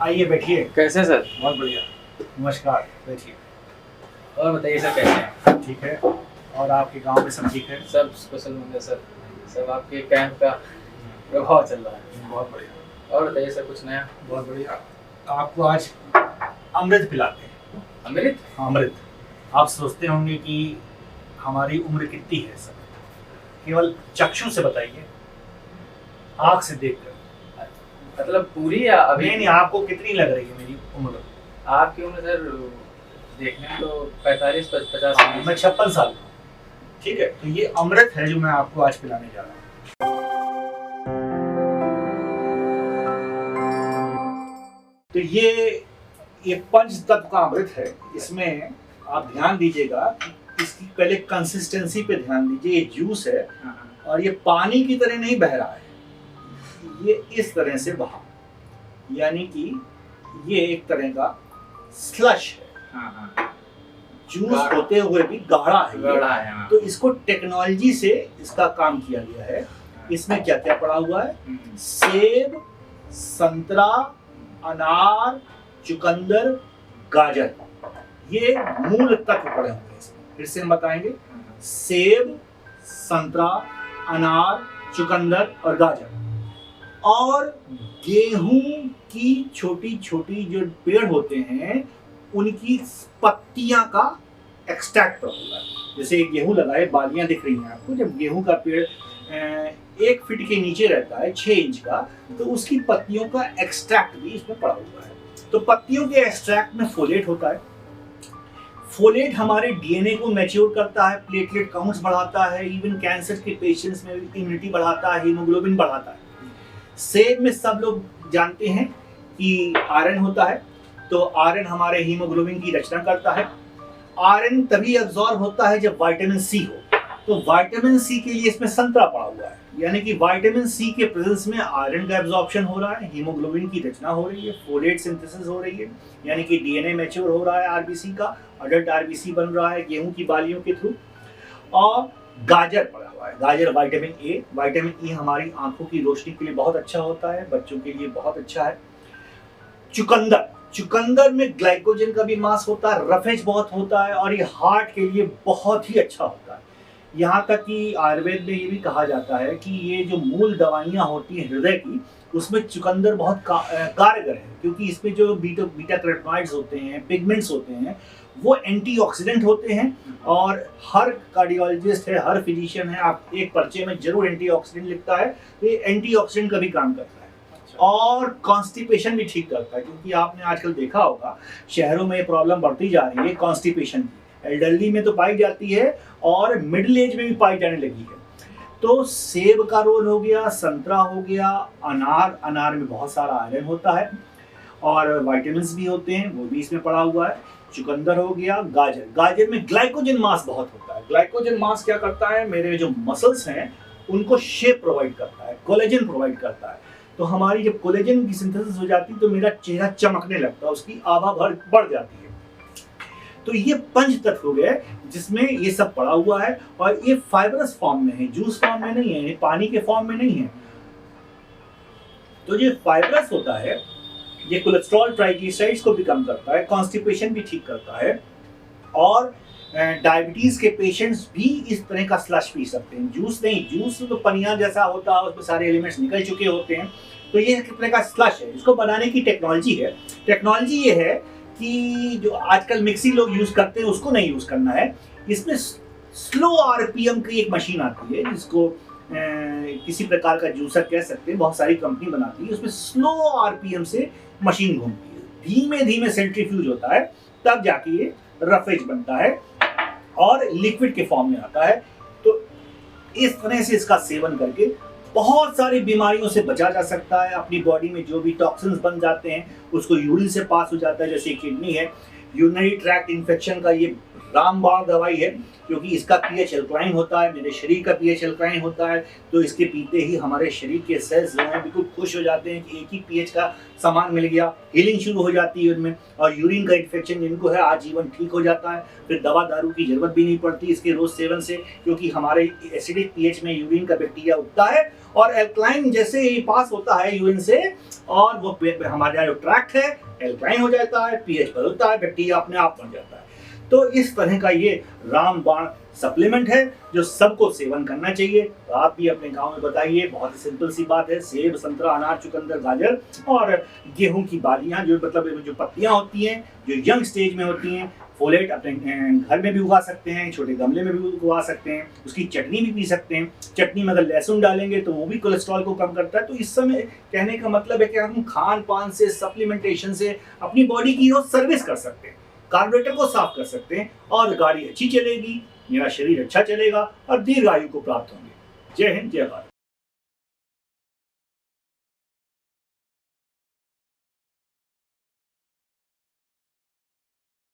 आइए बैठिए। कैसे सर? बहुत बढ़िया। नमस्कार, बैठिए। और बताइए सर, कैसे हैं? ठीक है। और आपके गांव में सब ठीक है? सब कुशल मंगल सर। सब आपके कैंप का प्रभाव चल रहा है। बहुत बढ़िया। और बताइए सर, कुछ नया? बहुत बढ़िया। आपको आज अमृत पिलाते हैं। अमृत? अमृत। आप सोचते होंगे कि हमारी उम्र कितनी है सर, केवल चक्षु से बताइए, आँख से देखकर। मतलब पूरी या अभी? नहीं, आपको कितनी लग रही है मेरी उम्र? आपकी उम्र सर देखने में तो 45-50। मैं 56 साल का हूँ। ठीक है, तो ये अमृत है जो मैं आपको आज पिलाने जा रहा हूँ। तो ये पंच तत्व का अमृत है। इसमें आप ध्यान दीजिएगा कि इसकी पहले कंसिस्टेंसी पे ध्यान दीजिए। ये जूस है और ये पानी की तरह नहीं बह रहा है, ये इस तरह से बहा, यानी कि ये एक तरह का स्लश है। जूस होते हुए भी गाढ़ा है। तो इसको टेक्नोलॉजी से इसका काम किया गया है। इसमें क्या क्या पड़ा हुआ है? सेब, संतरा, अनार, चुकंदर, गाजर, ये मूल तत्व पड़े हुए हैं इसमें। फिर से हम बताएंगे, सेब, संतरा, अनार, चुकंदर और गाजर, और गेहूं की छोटी छोटी जो पेड़ होते हैं उनकी पत्तियां का एक्सट्रैक्ट पड़ा हुआ है। जैसे गेहूं लगाए, बालियां दिख रही हैं आपको। जब गेहूं का पेड़ 1 फीट के नीचे रहता है, 6 इंच का, तो उसकी पत्तियों का एक्सट्रैक्ट भी इसमें पड़ा हुआ है। तो पत्तियों के एक्सट्रैक्ट में फोलेट होता है। फोलेट हमारे डीएनए को मैच्योर करता है, प्लेटलेट काउंट्स बढ़ाता है, इवन कैंसर के पेशेंट्स में इम्यूनिटी बढ़ाता है, हीमोग्लोबिन बढ़ाता है। सेब में सब लोग जानते हैं कि आयरन होता है, तो आयरन हमारे हीमोग्लोबिन की रचना करता है। आयरन तभी एब्जॉर्ब होता है जब विटामिन सी हो, तो विटामिन सी के लिए इसमें संतरा पड़ा हुआ है, यानी कि विटामिन सी के प्रेजेंस में आयरन का एब्जॉर्प्शन हो रहा है, हीमोग्लोबिन की रचना हो रही है, फोलेट सिंथेसिस हो रही है, यानी कि डीएनए मैच्योर हो रहा है, आरबीसी का अडल्ट आरबीसी बन रहा है गेहूं की बालियों के थ्रू। और गाजर पड़ा हुआ है, गाजर विटामिन ए हमारी आंखों की रोशनी के लिए बहुत अच्छा होता है, बच्चों के लिए बहुत अच्छा है। चुकंदर में ग्लाइकोजन का भी मास होता है, रफेज बहुत होता है, और ये हार्ट के लिए बहुत ही अच्छा होता है। यहाँ तक कि आयुर्वेद में ये भी कहा जाता है कि ये जो मूल दवाइयाँ होती हैं हृदय की, उसमें चुकंदर बहुत कारगर है, क्योंकि इसमें जो बीटा कैरोटीनॉइड्स होते हैं, पिगमेंट्स होते हैं, वो एंटीऑक्सीडेंट होते हैं। और हर कार्डियोलॉजिस्ट है, हर फिजिशियन है, आप एक पर्चे में जरूर एंटीऑक्सीडेंट लिखता है, तो ये एंटीऑक्सीडेंट का भी काम करता है। और कॉन्स्टिपेशन भी ठीक करता है, क्योंकि आपने आजकल देखा होगा शहरों में प्रॉब्लम बढ़ती जा रही है कॉन्स्टिपेशन की। एल्डरली में तो पाई जाती है और मिडिल एज में भी पाई जाने लगी है। तो सेब का रोल हो गया, संतरा हो गया, अनार में बहुत सारा आयरन होता है और विटामिन भी होते हैं, वो भी इसमें पड़ा हुआ है। चुकंदर हो गया, गाजर में ग्लाइकोजन मास बहुत होता है। ग्लाइकोजन मास क्या करता है? मेरे जो मसल्स हैं उनको शेप प्रोवाइड करता है, कोलेजन प्रोवाइड करता है। तो हमारी जब कोलेजन की सिंथेसिस हो जाती है तो मेरा चेहरा चमकने लगता है, उसकी आभा बढ़ जाती है। तो ये पंच तत्व हो गए जिसमें ये सब पड़ा हुआ है, और ये फाइबरस फॉर्म में है, जूस फॉर्म में नहीं है, ये पानी के फॉर्म में नहीं है। तो ये फाइबरस होता है, ये कोलेस्ट्रॉल ट्राइग्लिसराइड्स को भी कम करता है, कॉन्स्टिपेशन भी ठीक करता है, और डायबिटीज के पेशेंट्स भी इस तरह का स्लश पी सकते हैं। जूस नहीं, जूस तो पनिया जैसा होता है, उसमें सारे एलिमेंट्स निकल चुके होते हैं। तो ये एक तरह का स्लश है, इसको बनाने की टेक्नोलॉजी है। टेक्नोलॉजी ये है कि जो आजकल मिक्सी लोग यूज करते हैं उसको नहीं यूज करना है। इसमें स्लो आरपीएम की एक मशीन आती है, जिसको किसी प्रकार का जूसर कह सकते हैं, बहुत सारी कंपनी बनाती है। उसमें स्लो आरपीएम से मशीन घूमती है, धीमे धीमे सेंट्रीफ्यूज होता है, तब जाके ये रफेज बनता है और लिक्विड के फॉर्म में आता है। तो इस तरह से इसका सेवन करके बहुत सारी बीमारियों से बचा जा सकता है। अपनी बॉडी में जो भी टॉक्सिन्स बन जाते हैं उसको यूरिन से पास हो जाता है, जैसे किडनी है, यूरिनरी ट्रैक्ट इन्फेक्शन का ये रामबाण दवाई है, क्योंकि इसका पीएच एल्कलाइन होता है, मेरे शरीर का पीएच एल्कलाइन होता है, तो इसके पीते ही हमारे शरीर के सेल्स जो हैं बिल्कुल खुश हो जाते हैं कि एक ही पीएच का सामान मिल गया, हीलिंग शुरू हो जाती है उनमें, और यूरिन का इन्फेक्शन जिनको है आजीवन ठीक हो जाता है, फिर दवा दारू की जरूरत भी नहीं पड़ती इसके रोज सेवन से, क्योंकि हमारे एसिडिक पीएच में यूरिन का बैक्टीरिया उगता है और एल्कलाइन जैसे ही पास होता है यूरिन से और वो हमारा जो ट्रैक्ट है एल्कलाइन हो जाता है, पीएच बदलता है, बैक्टीरिया अपने आप बन जाता है। तो इस तरह का ये रामबाण सप्लीमेंट है जो सबको सेवन करना चाहिए। तो आप भी अपने गांव में बताइए, बहुत ही सिंपल सी बात है। सेब, संतरा, अनार, चुकंदर, गाजर और गेहूं की बालियां, जो मतलब जो पत्तियां होती हैं जो यंग स्टेज में होती हैं, फोलेट अपने घर में भी उगा सकते हैं, छोटे गमले में भी उगा सकते हैं, उसकी चटनी भी पी सकते हैं। चटनी में अगर लहसुन डालेंगे तो वो भी कोलेस्ट्रॉल को कम करता है। तो इस समय कहने का मतलब है कि हम खान पान से, सप्लीमेंटेशन से अपनी बॉडी की रोज सर्विस कर सकते हैं, कार्बोरेटर को साफ कर सकते हैं और गाड़ी अच्छी चलेगी, मेरा शरीर अच्छा चलेगा और दीर्घायु को प्राप्त होंगे। जय हिंद, जय भारत।